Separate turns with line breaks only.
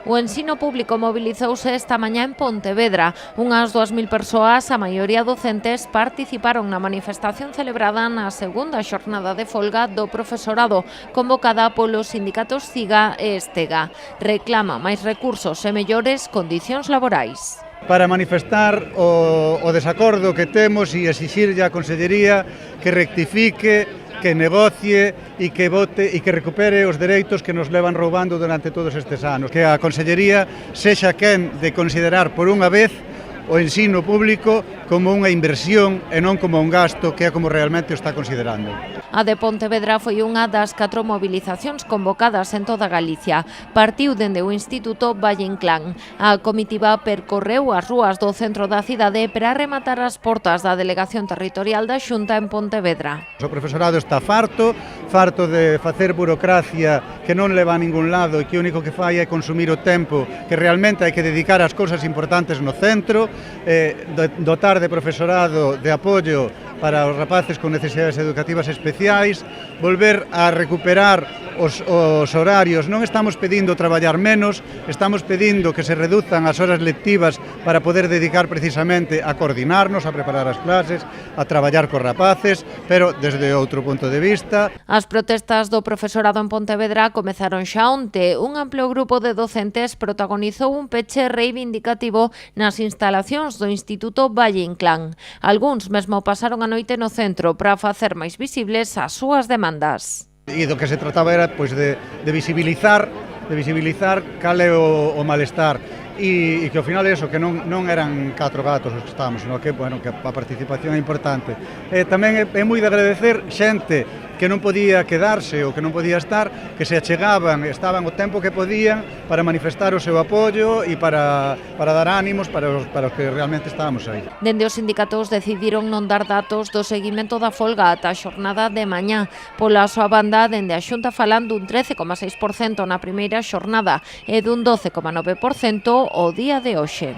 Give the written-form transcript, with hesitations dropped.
O ensino público mobilizouse esta mañá en Pontevedra. Unhas 2000 persoas, a maioría docentes, participaron na manifestación celebrada na segunda xornada de folga do profesorado, convocada polos sindicatos CIGA e Estega. Reclama máis recursos e mellores condicións laborais.
Para manifestar o desacordo que temos e exixirlle á Consellería que rectifique, que negocie e que vote e que recupere os dereitos que nos levan roubando durante todos estes anos. Que a Consellería sexa quen de considerar por unha vez o ensino público como unha inversión e non como un gasto, que é como realmente o está considerando.
A de Pontevedra foi unha das 4 movilizacións convocadas en toda Galicia. Partiu dende o Instituto Valle Inclán. A comitiva percorreu as rúas do centro da cidade para rematar as portas da Delegación Territorial da Xunta en Pontevedra.
O profesorado está farto de facer burocracia que non leva a ningún lado e que o único que fai é consumir o tempo que realmente hai que dedicar ás cousas importantes no centro, dotar de profesorado de apoio para os rapaces con necesidades educativas especiais, volver a recuperar os horarios. Non estamos pedindo traballar menos, estamos pedindo que se reduzan as horas lectivas para poder dedicar precisamente a coordinarnos, a preparar as clases, a traballar cos rapaces, pero desde outro punto de vista.
As protestas do profesorado en Pontevedra comezaron xa onte. Un amplo grupo de docentes protagonizou un peche reivindicativo nas instalacións do Instituto Valle Inclán. Algúns mesmo pasaron a noite no centro para facer máis visibles as súas demandas.
E do que se trataba era de visibilizar cal é o malestar e que ao final eso, que non eran 4 gatos os que estábamos, sino que a participación é importante. Tamén é moi de agradecer xente que non podía quedarse ou que non podía estar, que se achegaban, estaban o tempo que podían para manifestar o seu apoio e para dar ánimos para os que realmente estábamos aí.
Dende os sindicatos decidiron non dar datos do seguimento da folga ata a xornada de mañá. Pola súa banda, dende a Xunta falan dun 13,6% na primeira xornada e dun 12,9% o día de hoxe.